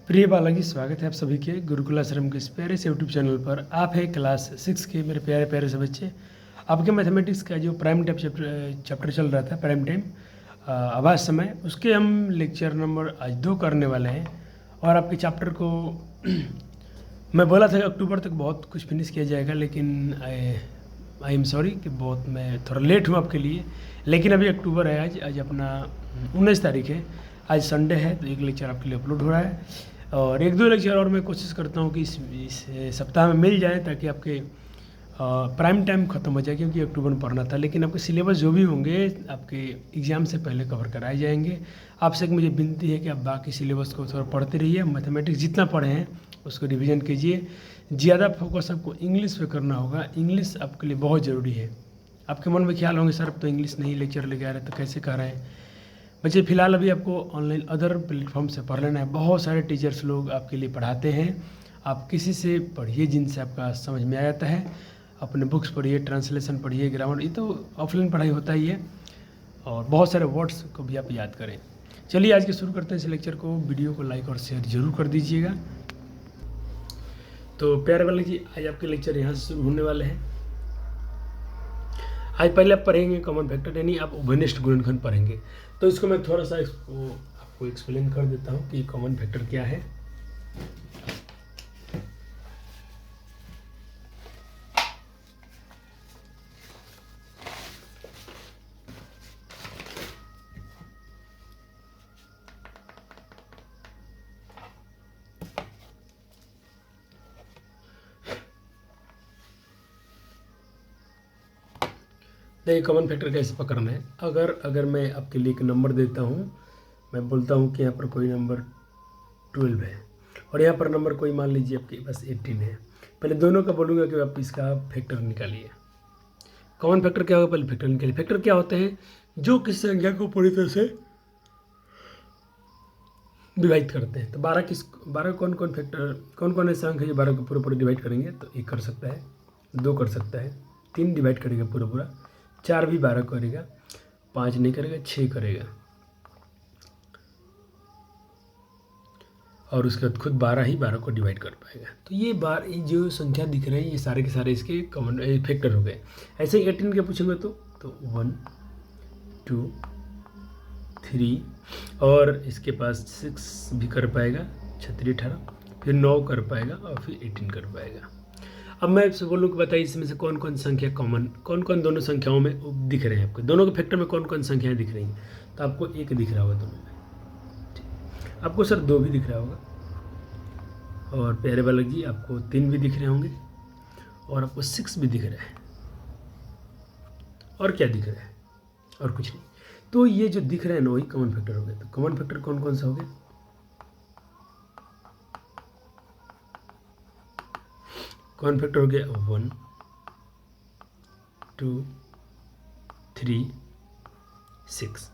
प्रिय बालाजी, स्वागत है आप सभी के गुरुकुल आश्रम के इस प्यारे से यूट्यूब चैनल पर। आप है क्लास 6 के मेरे प्यारे प्यारे से बच्चे। आपके मैथमेटिक्स का जो प्राइम टाइम चैप्टर चल रहा था, प्राइम टाइम आवाज़ समय, उसके हम लेक्चर नंबर आज 2 करने वाले हैं। और आपके चैप्टर को मैं बोला था कि अक्टूबर तक बहुत कुछ फिनिश किया जाएगा, लेकिन आई एम सॉरी कि बहुत मैं थोड़ा लेट हूँ आपके लिए। लेकिन अभी अक्टूबर है, आज अपना 19 तारीख है, आज संडे है, तो एक लेक्चर आपके लिए अपलोड हो रहा है। और 1-2 लेक्चर और मैं कोशिश करता हूँ कि इस सप्ताह में मिल जाए, ताकि आपके प्राइम टाइम ख़त्म हो जाए, क्योंकि अक्टूबर में पढ़ना था। लेकिन आपके सिलेबस जो भी होंगे आपके एग्ज़ाम से पहले कवर कराए जाएंगे। आपसे एक मुझे विनती है कि आप बाकी सिलेबस को थोड़ा पढ़ते रहिए। मैथमेटिक्स जितना पढ़े हैं उसको रिवीजन कीजिए। ज़्यादा फोकस आपको इंग्लिश पे करना होगा। इंग्लिश आपके लिए बहुत ज़रूरी है। आपके मन में ख्याल होंगे, सर अब तो इंग्लिश नहीं लेक्चर लेके आ रहे, तो कैसे कर रहे हैं बच्चे? फ़िलहाल अभी आपको ऑनलाइन अदर प्लेटफॉर्म से पढ़ लेना है। बहुत सारे टीचर्स लोग आपके लिए पढ़ाते हैं। आप किसी से पढ़िए जिनसे आपका समझ में आ जाता है। अपने बुक्स पढ़िए, ट्रांसलेशन पढ़िए, ग्रामर, ये तो ऑफलाइन पढ़ाई होता ही है। और बहुत सारे वर्ड्स को भी आप याद करें। चलिए आज के शुरू करते हैं इस लेक्चर को। वीडियो को लाइक और शेयर जरूर कर दीजिएगा। तो प्यारे वाले जी, आज आपके लेक्चर यहाँ से शुरू होने वाले हैं। आज पहले आप पढ़ेंगे कॉमन फैक्टर, यानी आप उभयनिष्ठ गुणनखंड पढ़ेंगे। तो इसको मैं थोड़ा सा आपको एक्सप्लेन कर देता हूँ कि कॉमन फैक्टर क्या है। देखिए, कॉमन फैक्टर कैसे पकड़ना है। अगर मैं आपके लिए एक नंबर देता हूँ, मैं बोलता हूँ कि यहाँ पर कोई नंबर 12 है और यहाँ पर नंबर कोई मान लीजिए आपके पास 18 है। पहले दोनों का बोलूँगा कि आप इसका फैक्टर निकालिए। कॉमन फैक्टर क्या होगा, पहले फैक्टर निकालिए। फैक्टर क्या होते हैं? जो किसी संख्या को पूरी तरह से डिवाइड करते हैं। तो 12 कौन कौन ऐसे अंक है जो 12 को पूरा डिवाइड करेंगे? तो 1 कर सकता है, 2 कर सकता है, 3 डिवाइड करेगा पूरा, 4 भी 12 करेगा, 5 नहीं करेगा, 6 करेगा, और उसके बाद खुद 12 ही 12 को डिवाइड कर पाएगा। तो ये जो संख्या दिख रहे हैं, ये सारे के सारे इसके कॉमन फैक्टर हो गए। ऐसे ही 18 के पूछेंगे तो 1 2 3, और इसके पास 6 भी कर पाएगा, 36 18, फिर 9 कर पाएगा, और फिर 18 कर पाएगा। अब मैं आपसे बोलूँ कि बताइए इसमें से कौन कौन संख्या कॉमन, कौन दोनों संख्याओं में दिख रहे हैं आपको? दोनों के फैक्टर में कौन कौन संख्याएं दिख रही हैं? तो आपको 1 दिख रहा होगा दोनों में। आपको सर 2 भी दिख रहा होगा, और प्यारे बालक जी आपको 3 भी दिख रहे होंगे, और आपको 6 भी दिख रहा है। और क्या दिख रहा है? और कुछ नहीं। तो ये जो दिख रहा है ना, वही कॉमन फैक्टर हो गया। तो कॉमन फैक्टर कौन कौन सा हो गया? कॉमन फैक्टर हो गया 1 2 3 6।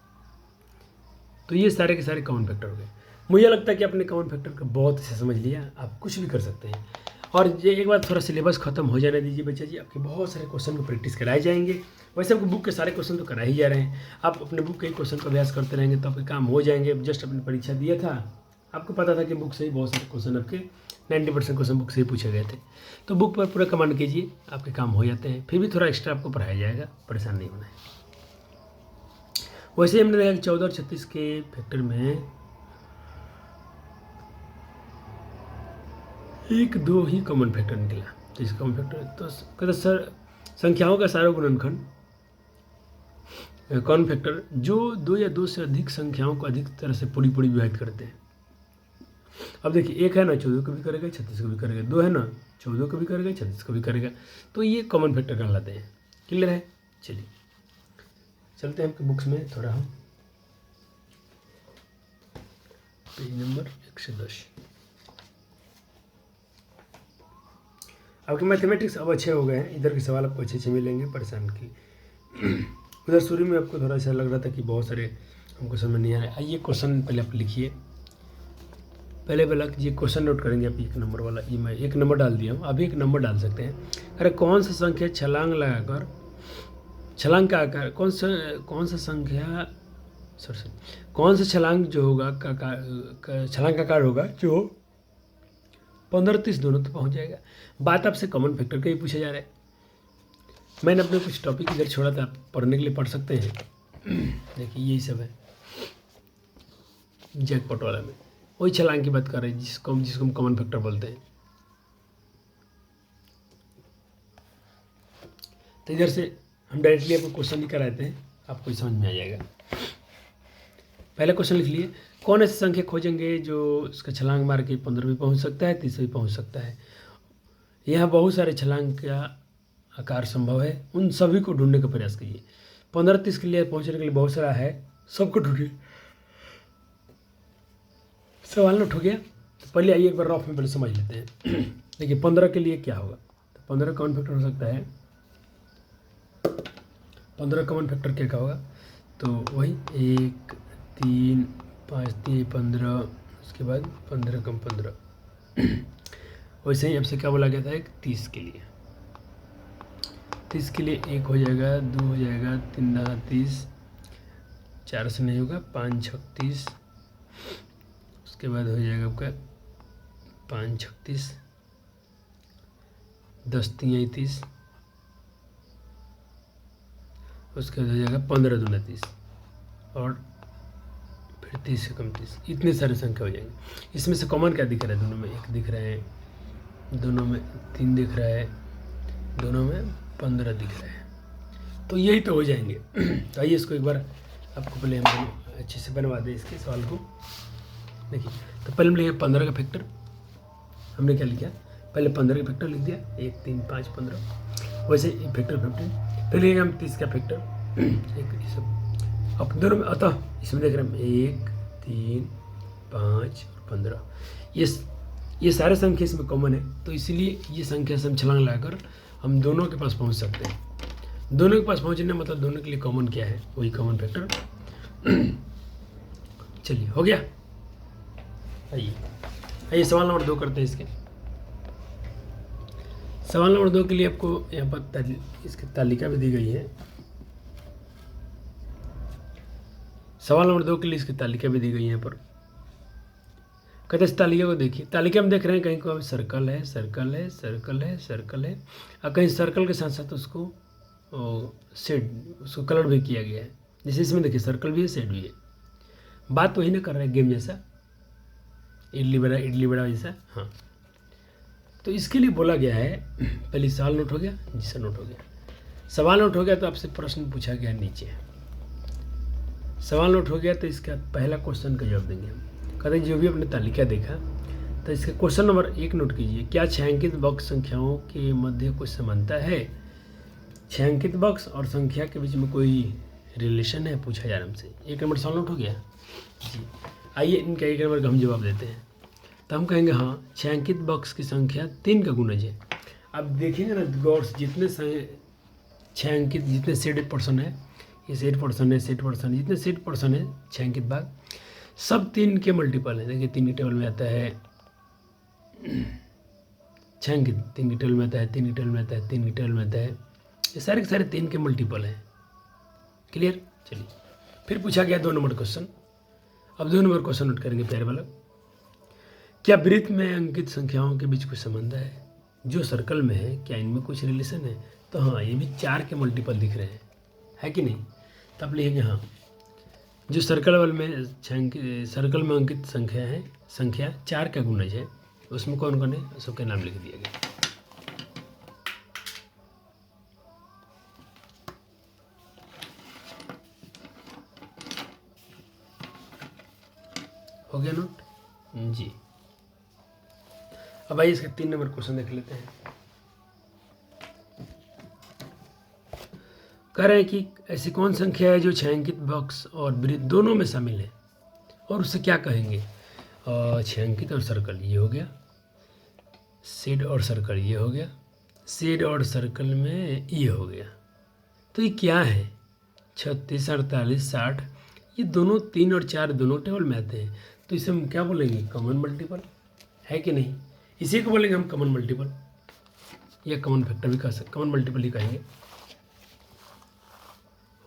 तो ये सारे के सारे कॉमन फैक्टर हो गए। मुझे लगता है कि आपने कॉमन फैक्टर का बहुत अच्छे समझ लिया। आप कुछ भी कर सकते हैं। और ये एक बार थोड़ा सिलेबस खत्म हो जाने दीजिए बच्चा जी, आपके बहुत सारे क्वेश्चन को प्रैक्टिस कराए जाएंगे। वैसे आपको बुक के सारे क्वेश्चन तो कराए ही जा रहे हैं। आप अपने बुक के क्वेश्चन का अभ्यास करते रहेंगे तो आपके काम हो जाएंगे। जस्ट अपनी परीक्षा दिया था, आपको पता था कि बुक से ही बहुत सारे क्वेश्चन आपके 90% क्वेश्चन बुक से ही पूछे गए थे। तो बुक पर पूरा कमांड कीजिए, आपके काम हो जाते हैं। फिर भी थोड़ा एक्स्ट्रा आपको पढ़ाया जाएगा, परेशान नहीं होना है। वैसे हमने देखा कि 14 और 36 के फैक्टर में 1-2 ही कॉमन फैक्टर निकला। तो इसका कॉमन फैक्टर तो कहते सर संख्याओं का सारा गुणनखंड कॉमन फैक्टर जो 2 या 2 से अधिक संख्याओं को अधिक तरह से पूरी विभाजित करते हैं। अब देखिए, 1 है ना 14 को भी करेगा, 36 को भी करेगा, 2 है ना 14 को भी करेगा, 36 को भी करेगा। तो ये कॉमन फैक्टर कहलाते हैं। क्लियर है? चलिए चलते हैं आपके बुक्स में थोड़ा हम। Page number 110। आपके मैथमेटिक्स अब अच्छे हो गए हैं। इधर के सवाल आपको अच्छे मिलेंगे, परेशान की। उधर शुरू में आपको थोड़ा सा लग रहा था कि बहुत सारे हमको समझ नहीं आ रहा है। आइए क्वेश्चन पहले आप लिखिए। पहले ये क्वेश्चन नोट करेंगे आप। 1 नंबर वाला, ये मैं 1 नंबर डाल दिया हूँ, अभी 1 नंबर डाल सकते हैं। अरे कौन सा संख्या छलांग लगाकर, छलांग का आकार कौन सा संख्या कौन सा छलांग जो होगा छलांग का आकार होगा जो 15 30 दोनों तो पहुंच जाएगा। बात आपसे कॉमन फैक्टर का ही पूछा जा रहा है। मैंने अपने कुछ टॉपिक इधर छोड़ा था, आप पढ़ने के लिए पढ़ सकते हैं। देखिए यही सब है जैकपॉट वाला में, वही छलांग की बात कर रहे हैं जिसको हम कॉमन फैक्टर बोलते हैं। तो इधर से हम डायरेक्टली आपको क्वेश्चन लिख कर आते हैं, आपको ही समझ में आ जाएगा। पहले क्वेश्चन लिख लिए, कौन ऐसी संख्या खोजेंगे जो उसका छलांग मार के 15 भी पहुंच सकता है, 30 भी पहुंच सकता है। यहाँ बहुत सारे छलांग का आकार संभव है, उन सभी को ढूंढने का प्रयास कीजिए। 15 30 के लिए पहुंचने के लिए बहुत सारा है, सबको ढूंढिए। सवाल नोट हो गया, तो पहले आइए एक बार रफ में पहले समझ लेते हैं। देखिए 15 के लिए क्या होगा, तो 15 कॉमन फैक्टर हो सकता है। 15 कॉमन फैक्टर क्या होगा, तो वही 1 3 5 3 15, उसके बाद 15 कम 15। वैसे ही आपसे क्या बोला गया था, एक 30 के लिए। 30 के लिए 1 हो जाएगा, 2 हो जाएगा, 3 10 30, 4 से नहीं होगा, 5 6 30, उसके बाद हो जाएगा आपका 5 6 30, 10 3 30, उसके बाद हो जाएगा 15 दूना 30, और फिर 30 से कम 30। इतने सारे संख्या हो जाएंगे। इसमें से कॉमन क्या दिख रहा है, दोनों में 1 दिख रहा है, दोनों में 3 दिख रहा है, दोनों में 15 दिख रहा है, तो यही तो हो जाएंगे। तो आइए इसको एक बार आपको पहले हम अच्छे से बनवा दें इसके सवाल को। देखिए तो पहले हम लिखे 15 का फैक्टर, हमने क्या लिखा, पहले 15 का फैक्टर लिख दिया, 1 3 5 15, वैसे फैक्टर 15। फिर लिखेंगे हम 30 का फैक्टर, एक ये सब अब दोनों में, अतः इसमें देख रहे हैं 1 3 5 और 15, ये सारे संख्या इसमें कॉमन है, तो इसीलिए ये संख्या से हम छलांग लगाकर हम दोनों के पास पहुंच सकते हैं। दोनों के पास पहुंचने मतलब दोनों के लिए कॉमन क्या है, वही कॉमन फैक्टर। चलिए हो गया। आइए सवाल नंबर 2 करते हैं इसके। सवाल नंबर 2 के लिए आपको यहाँ पर इसकी तालिका भी दी गई है। सवाल नंबर 2 के लिए इसकी तालिका भी दी गई है यहाँ पर। कहते इस तालिका को देखिए, तालिका में देख रहे हैं कहीं को सर्कल है, सर्कल है, सर्कल है, सर्कल है, और कहीं सर्कल के साथ साथ उसको शेड, उसको कलर भी किया गया है। जैसे इसमें देखिए सर्कल भी है, शेड भी है। बात वही ना कर रहे हैं गेम जैसा, इडली बड़ा जैसा। हाँ, तो इसके लिए बोला गया है, पहले सवाल नोट हो गया, जी सर नोट हो गया। सवाल नोट हो गया तो आपसे प्रश्न पूछा गया नीचे। सवाल नोट हो गया तो इसका पहला क्वेश्चन का जवाब देंगे हम। कहते हैं जो भी अपने तालिका देखा, तो इसका क्वेश्चन नंबर 1 नोट कीजिए, क्या छायांकित बॉक्स संख्याओं के मध्य कुछ समानता है। छायांकित बॉक्स और संख्या के बीच में कोई रिलेशन है, पूछा जा रहा है हमसे। 1 नंबर सवाल नोट हो गया जी। आइए इनका 1 नंबर का हम जवाब देते हैं। तो हम कहेंगे हाँ, छायांकित बॉक्स की संख्या 3 का गुणज है। अब देखेंगे ना गौर से, जितने छायांकित, जितने शेडेड पोर्शन है, ये शेड पोर्शन है, शेड पोर्शन, जितने शेड पोर्शन है छायांकित भाग, सब 3 के मल्टीपल है। देखिए 3 के टेबल में आता है छायांकित, 3 के टेबल में आता है, 3 के टेबल में आता है, 3 के टेबल में आता है, ये सारे के सारे 3 के मल्टीपल हैं। क्लियर। चलिए फिर पूछा गया 2 नंबर क्वेश्चन। अब 2 नंबर क्वेश्चन नोट करेंगे प्यारे वाला। क्या वृत्त में अंकित संख्याओं के बीच कुछ संबंध है जो सर्कल में है, क्या इनमें कुछ रिलेशन है। तो हाँ, ये भी 4 के मल्टीपल दिख रहे हैं, है कि नहीं। तब लिखेंगे हाँ, जो सर्कल में अंकित संख्या है, संख्या 4 का गुणज है, उसमें कौन कौन है सबके नाम लिख दिया गया। हो गया नोट जी। अब आइए इसका 3 नंबर क्वेश्चन देख लेते हैं। कह रहे हैं कि ऐसी कौन संख्या है जो छायांकित बॉक्स और वृत्त दोनों में शामिल है, और उसे क्या कहेंगे। छायांकित और सर्कल ये हो गया, शेड और सर्कल ये हो गया, शेड और सर्कल में ये हो गया। तो ये क्या है, 36 48 60, ये दोनों 3 और 4 दोनों टेबल में आते हैं, तो इसे हम क्या बोलेंगे, कॉमन मल्टीपल, है कि नहीं। इसी को बोलेंगे हम कॉमन मल्टीपल, या कॉमन फैक्टर भी कह सकते, कॉमन मल्टीपल ही कहेंगे।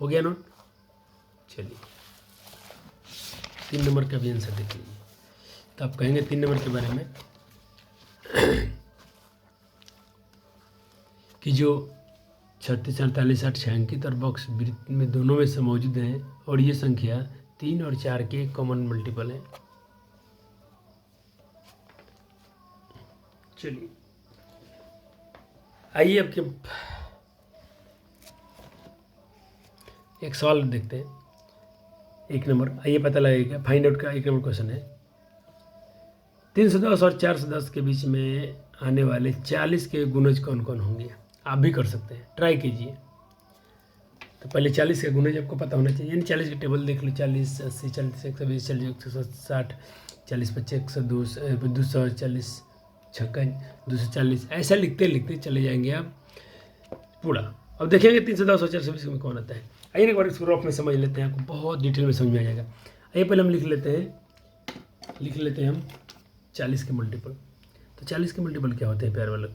हो गया नोट। चलिए 3 नंबर का भी आंसर देख लीजिए। तो आप कहेंगे 3 नंबर के बारे में कि जो 36, 48, 60 छायांकित और बॉक्स वृत्त में दोनों में से मौजूद हैं और ये संख्या 3 और 4 के कॉमन मल्टीपल हैं। चलिए आइए अब के एक सवाल देखते हैं। 1 नंबर, आइए पता लगेगा, फाइंड आउट का 1 नंबर क्वेश्चन है। 310 और 410 के बीच में आने वाले 40 के गुणज कौन कौन होंगे? आप भी कर सकते हैं, ट्राई कीजिए। तो पहले 40 का गुणज आपको पता होना चाहिए, यानी 40 का टेबल देख लो। 40, 80, 40, 120, 40, 160, 40, 25, 120, 240, 56, 240, ऐसा लिखते लिखते चले जाएंगे आप पूरा। अब देखेंगे 310 और 420 में कौन आता है। आइए एक बार इसको रफ में समझ लेते हैं, आपको बहुत डिटेल में समझ में आ जाएगा। आइए पहले हम लिख लेते हैं हम 40 के मल्टीपल। तो 40 के मल्टीपल क्या होते हैं प्यार वाले?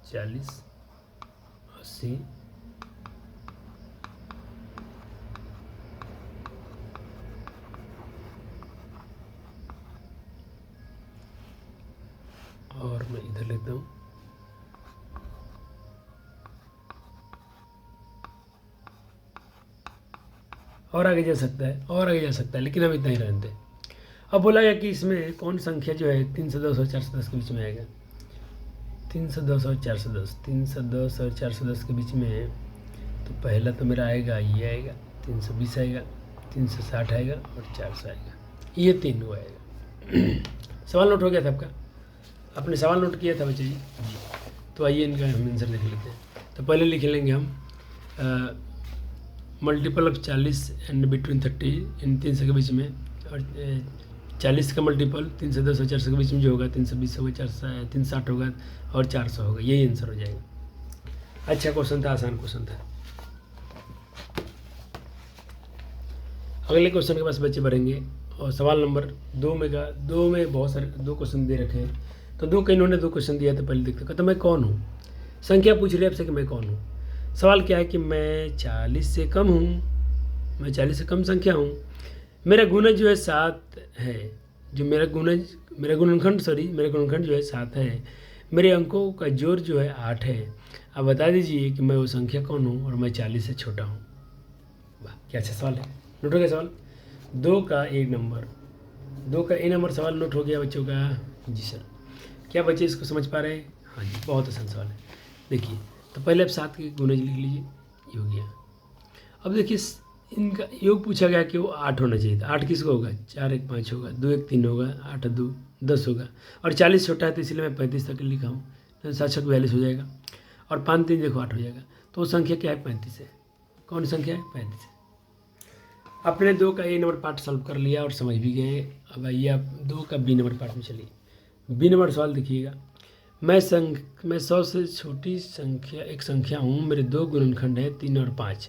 40, 80, और मैं इधर लेता हूँ और आगे जा सकता है, लेकिन हम इतना ही रहते हैं। अब बोला गया कि इसमें कौन संख्या जो है 310 और 410 के बीच में आएगा। 310 और 410, 310 और 410 के बीच में है, तो पहला तो मेरा आएगा, ये आएगा 320 आएगा, 360 आएगा और 400 आएगा, ये 3 वो आएगा। सवाल नोट हो गया था आपका? आपने सवाल नोट किया था बच्चे जी? तो आइए इनका हम आंसर लिख लेते हैं। तो पहले लिख लेंगे हम मल्टीपल ऑफ 40 एंड बिटवीन 30 इन 300 के बीच में, और 40 का मल्टीपल 310 और 400 के बीच में जो होगा 320 होगा, 360 होगा और 400 होगा, यही आंसर हो जाएगा। अच्छा क्वेश्चन था, आसान क्वेश्चन था। अगले क्वेश्चन के पास बच्चे बढ़ेंगे और सवाल नंबर 2 में बहुत सारे 2 क्वेश्चन दे रखे हैं। तो इन्होंने 2 क्वेश्चन दिया था, पहले देखते। कहता मैं कौन हूँ? संख्या पूछ रही है आपसे कि मैं कौन हूँ। सवाल क्या है कि मैं 40 से कम हूँ, मैं 40 से कम संख्या हूँ, मेरा गुणज जो है 7 है, जो मेरा गुणनखंड जो है 7 है, मेरे अंकों का जोड़ जो है 8 है। अब बता दीजिए कि मैं वो संख्या कौन हूँ और मैं 40 से छोटा हूँ। वाह क्या अच्छा सवाल है। नोट हो गया सवाल? 2 का A नंबर सवाल नोट हो गया बच्चों का? जी सर। क्या बच्चे इसको समझ पा रहे हैं? हाँ जी, बहुत आसान सवाल है। देखिए तो पहले आप 7 के गुणज लिख लीजिए, ये हो गया। अब देखिए इनका योग पूछा गया कि वो 8 होना चाहिए था। 8 किसको होगा? 4 1 5 होगा, 2 1 3 होगा, 8 2 10 होगा, और 40 छोटा है तो इसलिए मैं 35 तक लिखा हूँ, 7 6 42 हो जाएगा, और 5 3 देखो 8 हो जाएगा। तो वो संख्या क्या है? 35 है। कौन संख्या है? 35 है। आपने 2 का A नंबर पार्ट सॉल्व कर लिया और समझ भी गए। अब आइए आप 2 का B नंबर पार्ट में चलिए। B नंबर सवाल देखिएगा। मैं 100 से छोटी एक संख्या हूँ, मेरे 2 गुणनखंड हैं 3 और 5,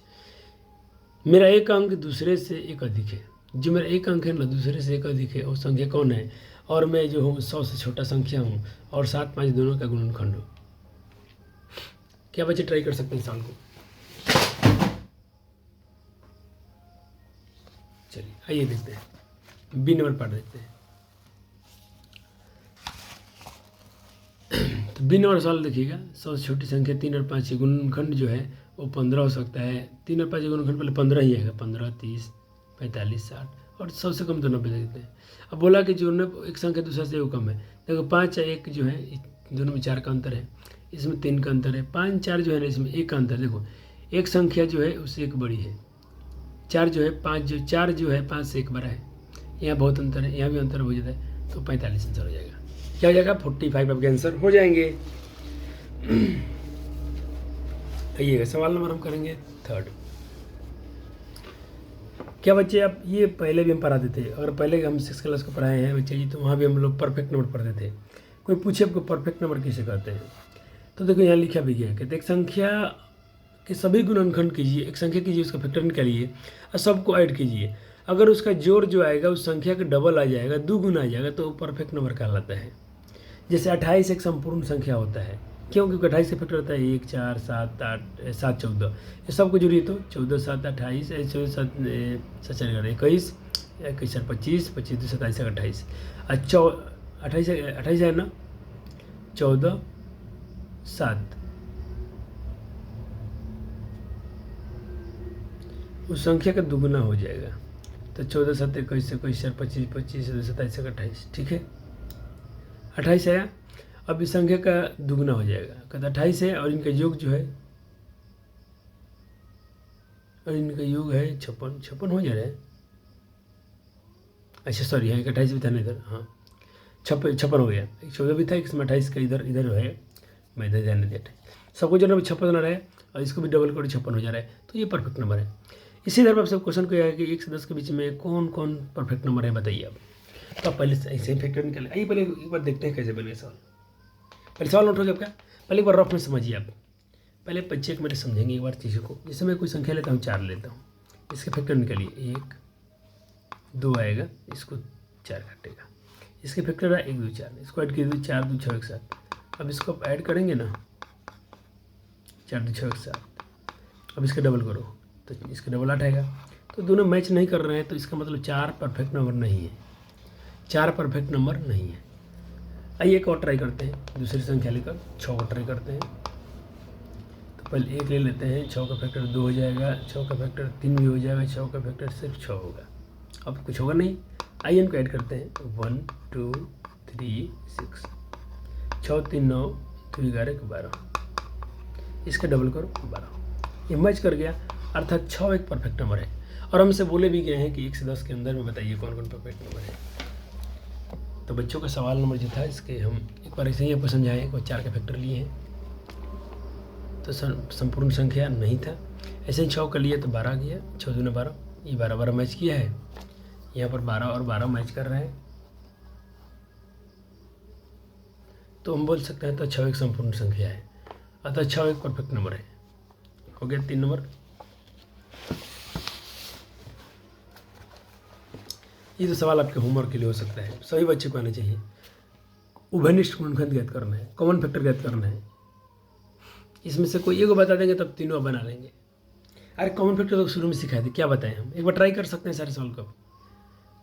मेरा एक अंक दूसरे से एक अधिक है। जो मेरा एक अंक है ना दूसरे से एक अधिक है, वो संख्या कौन है? और मैं जो हूँ 100 से छोटा संख्या हूँ और 7 5 दोनों का गुणनखंड हूँ। क्या बच्चे ट्राई कर सकते हैं सवाल को? चलिए आइए देखते हैं, B नंबर पार्ट देखते हैं। तो B नंबर सवाल देखिएगा। 100 से छोटी संख्या 3 और 5 के गुणनखंड जो है वो 15 हो सकता है। 3 और 5 के गुणनखंड पहले 15 ही आएगा, 15 30 45 60, और 100 से कम तो 90 देते हैं। अब बोला कि जो एक संख्या दूसरे से वो कम है। देखो 5 या 1 जो है दोनों में 4 का अंतर है, इसमें 3 का अंतर है। 5 4 जो है ना इसमें 1 का अंतर। देखो एक संख्या जो है उससे एक बड़ी है, 4 जो है 4 जो है 5 से एक बड़ा है। यहाँ बहुत अंतर है, यहाँ भी अंतर हो जाता है, तो 45 आंसर हो जाएगा। क्या हो जाएगा? 45 आपके आंसर हो जाएंगे। आइएगा सवाल नंबर हम करेंगे 3rd। क्या बच्चे आप ये पहले भी हम पढ़ाते थे, अगर पहले हम 6 क्लास को पढ़ाए हैं बच्चे जी, तो वहाँ भी हम लोग परफेक्ट नंबर पढ़ते थे। कोई पूछे आपको परफेक्ट नंबर किसे कहते हैं, तो देखो यहाँ लिखा भी गया है। कहते एक संख्या के सभी गुणनखंड कीजिए, एक संख्या कीजिए, उसका फैक्टर निकालिए और सबको ऐड कीजिए। अगर उसका जोड़ जो आएगा उस संख्या का डबल आ जाएगा, 2 गुना आ जाएगा, तो वो परफेक्ट नंबर कहलाता है। जैसे 28 एक संपूर्ण संख्या होता है, क्यों? क्योंकि 28 का फैक्टर होता है 1 4 7 8 7 14, ये सबको जोड़िए तो 14 7 28, 14 7 7 4 21, 21 4 25, 25 2 27 28। 28 है ना, 14 7 उस संख्या का दुगुना हो जाएगा। तो 14 7 21 21 4 25 25 27 28, ठीक है। 28 आया। अब इस संख्या का दुगुना हो जाएगा, कहते 28 है और इनका योग जो है, और इनका योग है 56 हो जा रहा है। अच्छा सॉरी, यहाँ 28 भी था ना इधर, हाँ 56 हो गया। 14 भी था, इसमें 28 का इधर है, मैं इधर ध्यान नहीं दिया। सबको जो है 56 रहा है और इसको भी डबल कर 56 हो जा रहा है, तो ये परफेक्ट नंबर है। इसी तरह आप सब क्वेश्चन को है कि 1 से 10 के बीच में कौन कौन परफेक्ट नंबर है बताइए आप। तो आप पहले ऐसे ही फैक्टर निकालें। आइए पहले एक बार देखते हैं कैसे बने सवाल। पहले सवाल नोट हो गया आपका, पहले एक बार रफ में समझिए आप। पहले बच्चे को मेरे समझेंगे एक बार चीज़ों को। जैसे मैं कोई संख्या लेता हूँ, 4 लेता हूँ, इसके फैक्टर निकालिए। 1 2 आएगा, इसको 4 काटेगा, इसके फैक्टर है 1 2 4, इसको ऐड कीजिए 4 2 6 1 7। अब इसको आप ऐड करेंगे ना, 4 2 6 1 7। अब इसका डबल करो तो इसका डबल 8 आएगा। तो दोनों मैच नहीं कर रहे हैं, तो इसका मतलब 4 परफेक्ट नंबर नहीं है, 4 परफेक्ट नंबर नहीं है। आइए एक और ट्राई करते हैं, दूसरी संख्या लेकर 6 को ट्राई करते हैं। तो पहले 1 ले लेते हैं, 6 का फैक्टर 2 हो जाएगा, 6 का फैक्टर 3 भी हो जाएगा, 6 का फैक्टर सिर्फ 6 होगा। अब कुछ होगा नहीं। आइए इनको ऐड करते हैं, 1 2 3 6, 6 3 9 2 11 12, इसका डबल करो 12। ये मैच कर गया, अर्थात 6 एक परफेक्ट नंबर है। और हमसे बोले भी गए हैं कि 1 से 10 के अंदर में बताइए कौन कौन परफेक्ट नंबर है। तो बच्चों का सवाल नंबर जो था, इसके हम एक बार ऐसे ही आपको समझाएं। एक बार 4 का फैक्टर लिए हैं तो संपूर्ण संख्या नहीं था, ऐसे ही 6 का लिए तो 12 गया, 6 दूना 12, ये 12 12 मैच किया है। यहाँ पर 12 और 12 मैच कर रहे हैं, तो हम बोल सकते हैं तो 6 एक संपूर्ण संख्या है, अतः 6 एक परफेक्ट नंबर है। हो गया 3 नंबर। ये तो सवाल आपके होमवर्क के लिए हो सकता है, सभी बच्चे को आना चाहिए। उभयनिष्ठ गुणनखंड ज्ञात करना है, कॉमन फैक्टर ज्ञात करना है। इसमें से कोई एक को बता देंगे तब तीनों बना लेंगे। अरे कॉमन फैक्टर तो शुरू में सिखाए थे, क्या बताएं हम, एक बार ट्राई कर सकते हैं सारे सवाल को।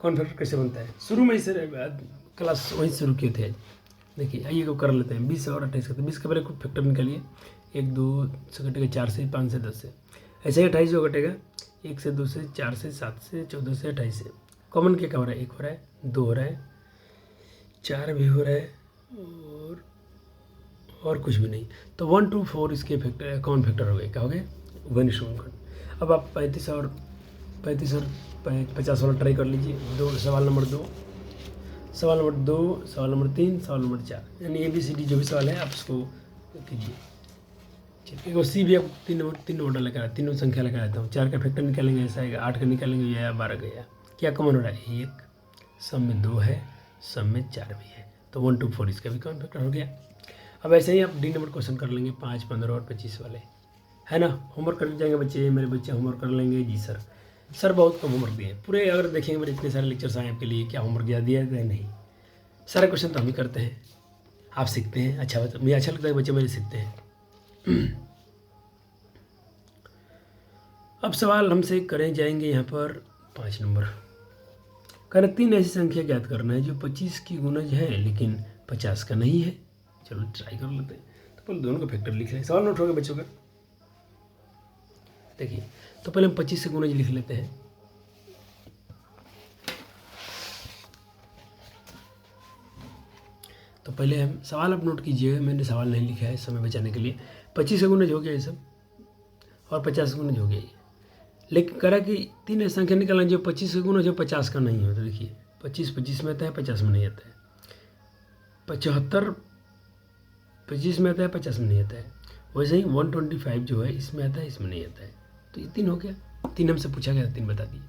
कॉमन फैक्टर कैसे बनता है शुरू में ही क्लास वहीं शुरू किए थे। देखिए आइए को कर लेते हैं। 20 और 28 करते हैं। 20 के पहले कुछ फैक्टर निकालिए। 1 2 से कटेगा 4 से, 5 से 10 से, ऐसे ही 28 जो कटेगा 1 से 2 से 4 से 7 से 14 से 28 से। कॉमन क्या क्या हो रहा है, 1 हो रहा है, 2 हो रहा है, 4 भी हो रहा है, और कुछ भी नहीं। तो 1 2 4 इसके फैक्टर कॉमन फैक्टर हो गए। क्या हो गए, उभयनिष्ठ गुणनखंड। अब आप 35 और 50 वाला ट्राई कर लीजिए। सवाल नंबर 2, सवाल नंबर 2, सवाल नंबर 3, सवाल नंबर 4, यानी ABCD जो भी सवाल है आप उसको कीजिए। ठीक है, सी भी आप 3 नंबर लगा, तीनों संख्या लगा देता हूँ। 4 का फैक्टर निकालेंगे ऐसा आएगा, 8 का निकालेंगे या 12 का। या क्या कॉमन हो रहा है, 1, सब में 2 है, सब में 4 भी है, तो 1 2 4 इसका भी कॉमन फैक्टर हो गया। अब ऐसे ही आप D नंबर क्वेश्चन कर लेंगे, 5 15 और 25 वाले, है ना। होमवर्क कर जाएंगे बच्चे, मेरे बच्चे होमवर्क कर लेंगे। जी सर बहुत कम होमवर्क दिए पूरे। अगर देखेंगे मेरे इतने सारे लेक्चर्स आए आपके लिए, क्या होमवर्क दिया है नहीं। सारे क्वेश्चन तो हम ही करते हैं, आप सीखते हैं। अच्छा मुझे अच्छा लगता है बच्चे मेरे सीखते हैं। अब सवाल हमसे करें जाएंगे यहाँ पर 5 नंबर। कहना 3 ऐसी संख्या ज्ञात करना है जो 25 की गुणज है लेकिन 50 का नहीं है। चलो ट्राई कर लेते हैं। तो पहले दोनों का फैक्टर लिख लें। सवाल नोट हो गया बच्चों का। देखिए तो पहले हम 25 से गुणज लिख लेते हैं। तो पहले हम सवाल आप नोट कीजिएगा, मैंने सवाल नहीं लिखा है समय बचाने के लिए। 25 से गुणज हो गया ये सब, और 50 से गुणज हो गया ये। लेकिन करा कि 3 ऐसी संख्या निकालना जो 25 से गुणज हो 50 का नहीं हो। तो देखिए 25 25 में आता है, 50 में नहीं आता है। 75 25 में आता है, 50 में नहीं आता है। वैसे ही 125 जो है इसमें आता है, इसमें नहीं आता है। तो ये 3 हो गया। 3 हमसे पूछा गया, 3 बता दिए।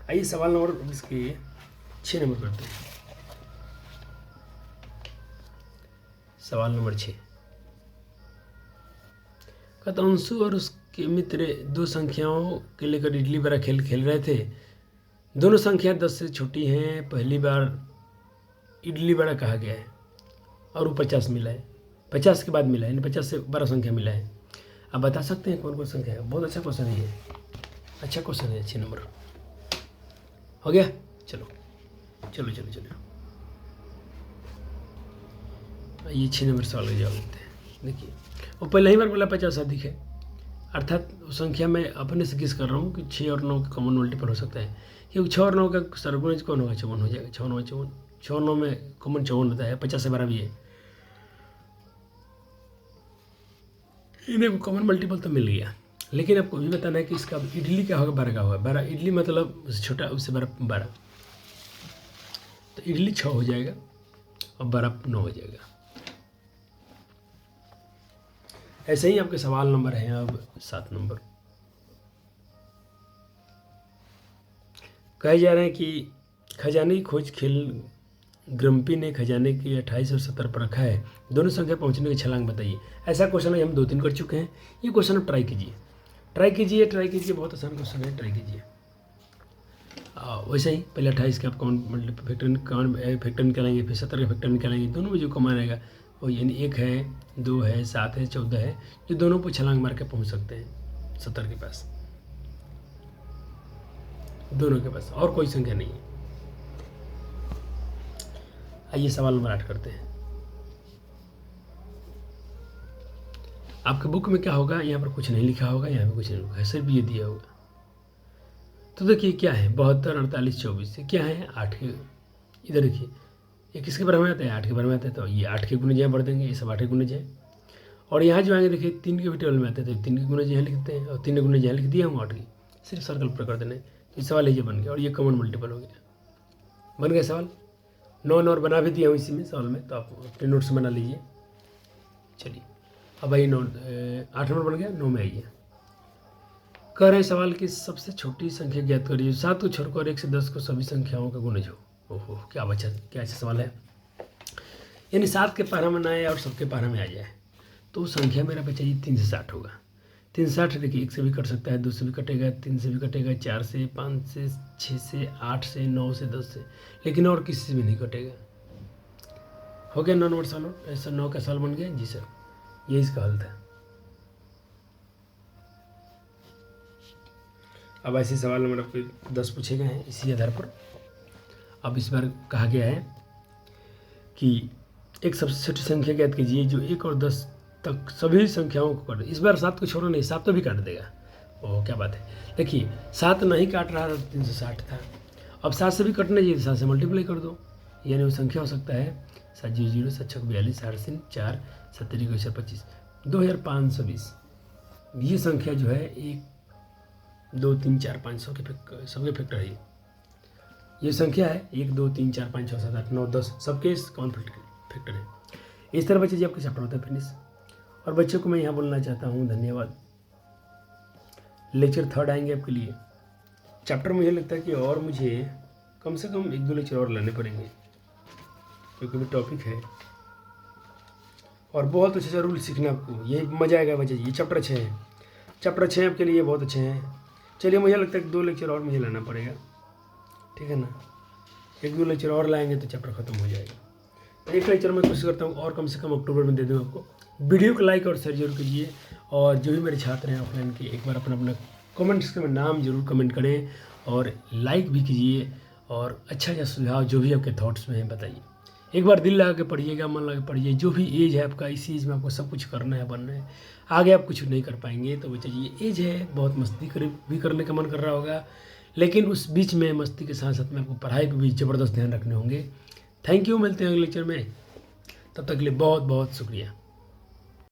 आइए सवाल नंबर इसके 6 नंबर करते हैं। सवाल नंबर 6, अंशु और उसके मित्र 2 संख्याओं के लेकर इडली बड़ा खेल खेल रहे थे। दोनों संख्या 10 से छोटी हैं। पहली बार इडली बड़ा कहा गया है और वो 50 मिला है, 50 के बाद मिला है, यानी 50 से बड़ा संख्या मिला है। आप बता सकते हैं कौन कौन संख्या है। बहुत अच्छा क्वेश्चन है ये, अच्छा क्वेश्चन है। 6 नंबर हो गया। चलो चलो चलो चलो ये 6 नंबर सवाल का जवाब देते हैं। देखिए वो पहले ही बार बोला 50 अधिक है, अर्थात उस संख्या में अपने से किस कर रहा हूँ कि 6 और 9 का कॉमन मल्टीपल हो सकता है, क्योंकि 6 और 9 का सर्वगुणज कौन होगा, 54 हो जाएगा। 6 9 54, 6 9 में कॉमन 54 होता है, 50 से 12 भी है, इन्हें कॉमन मल्टीपल तो मिल गया। लेकिन आपको भी बताना है कि इसका इडली क्या होगा, 12 का होगा। 12 इडली मतलब उससे छोटा, उससे 12, तो इडली 6 हो जाएगा और 12 9 हो जाएगा। ऐसे ही आपके सवाल नंबर हैं अब 7 नंबर। कहे जा रहे हैं कि खजाने की खोज खेल ग्रम्पी ने खजाने की 28 और 70 पर रखा है, दोनों संख्या पहुंचने की छलांग बताइए। ऐसा क्वेश्चन है हम 2-3 कर चुके हैं, ये क्वेश्चन आप ट्राई कीजिए, बहुत आसान क्वेश्चन है, ट्राई कीजिए। वैसे ही पहले 28 के आप कौन फैक्टर निकालेंगे, फिर 70 का फैक्टर निकालेंगे, दोनों में जो कॉमन रहेगा वो यानी 1 है, 2 है, 7 है, 14 है, जो दोनों पर छलांग मार के पहुँच सकते हैं 70 के पास, दोनों के पास और कोई संख्या नहीं है। आइए सवाल नंबर 8 करते हैं। आपके बुक में क्या होगा, यहाँ पर कुछ नहीं लिखा होगा, यहाँ पे कुछ नहीं लिखा है, सिर्फ ये दिया होगा। तो देखिए क्या है, 72 48 24 से क्या है 8 के, इधर देखिए ये किसके बारे में आता है, 8 के बारे में आता है, तो ये 8 के गुणज यहाँ बढ़ देंगे, ये सब 8 के गुणज है। और यहाँ जो आएंगे देखिए 3 के भी टेबल में आते हैं, तो 3 के गुणज यहाँ लिखते हैं, और 3 के गुणज यहाँ लिख दिया हम 8 की, सिर्फ सर्कल पर कर देने। तो सवाल ये बन गया, और ये कॉमन मल्टीपल हो गया, बन गया सवाल। 9 और बना भी दिया हूँ इसी में सवाल में, तो आप अपने नोट्स बना लीजिए। चलिए अब आइए 8 नंबर बन गया, 9 में आइए। कह रहे हैं सवाल की सबसे छोटी संख्या ज्ञात करिए, 7 को छोड़कर 1 से 10 को सभी संख्याओं का गुणज हो। ओहो क्या अच्छा सवाल है, यानी 7 के पारा में ना आए और सबके पारा में आ जाए, तो संख्या मेरा बच्चा जी 3 से 60 होगा। 3 से 60 देखिए 1 से भी कट सकता है, 2 से भी कटेगा, 3 से भी कटेगा, 4 से, 5 से, 6 से, 8 से, 9 से, 10 से, लेकिन और किसी से भी नहीं कटेगा। हो गया 9 नंबर सवाल, ऐसा 9 का सवाल बन गया जी सर, ये इसका हल था। अब ऐसे सवाल नंबर आपके 10 पूछे गए हैं इसी आधार पर। अब इस बार कहा गया है कि एक सबसे छोटी संख्या ज्ञात कीजिए जो 1 और 10 तक सभी संख्याओं को काटे। इस बार 7 को छोड़ो नहीं, 7 तो भी काट देगा। ओह क्या बात है, देखिए 7 नहीं काट रहा था, 360 था, अब 7 से भी कटना चाहिए, 7 से मल्टीप्लाई कर दो, यानी वो संख्या हो सकता है 7 0 0 7 6 42 8 3 4 70 21 25 2520। ये संख्या जो है 1 2 3 4 5 सबके फैक्टर है। ये संख्या है 1 2 3 4 5 6 7 8 9 10 सबके कॉमन फैक्टर है। इस तरह बच्चे जी आपके चैप्टर होता है फिनिश। और बच्चों को मैं यहाँ बोलना चाहता हूँ धन्यवाद। लेक्चर 3 आएंगे आपके लिए। चैप्टर मुझे लगता है कि और मुझे कम से कम 1-2 लेक्चर और लाने पड़ेंगे, क्योंकि भी टॉपिक है और बहुत अच्छा रूल सीखना आपको, ये मज़ा आएगा बच्चे जी। ये चैप्टर 6 है, चैप्टर 6 आपके लिए बहुत अच्छे हैं। चलिए मुझे लगता है कि 2 लेक्चर और मुझे लाना पड़ेगा, ठीक है ना, 1-2 लेक्चर और लाएंगे तो चैप्टर ख़त्म हो जाएगा। एक लेक्चर मैं कोशिश करता हूँ और कम से कम अक्टूबर में दे दूँ आपको। वीडियो को लाइक और शेयर जरूर कीजिए, और जो भी मेरे छात्र हैं ऑफलाइन के एक बार अपना अपना कमेंट्स में नाम जरूर कमेंट करें और लाइक भी कीजिए, और अच्छा सुझाव जो भी आपके थॉट्स में है बताइए। एक बार दिल लगा के पढ़िएगा, मन लगा के पढ़िए। जो भी एज है आपका, इसी एज में आपको सब कुछ करना है, बनना है। आगे आप कुछ नहीं कर पाएंगे, तो बच्चे ये एज है, बहुत मस्ती भी करने का मन कर रहा होगा, लेकिन उस बीच में मस्ती के साथ साथ में आपको पढ़ाई पर भी ज़बरदस्त ध्यान रखने होंगे। थैंक यू, मिलते हैं अगले लेक्चर में, तब तक के लिए बहुत बहुत शुक्रिया।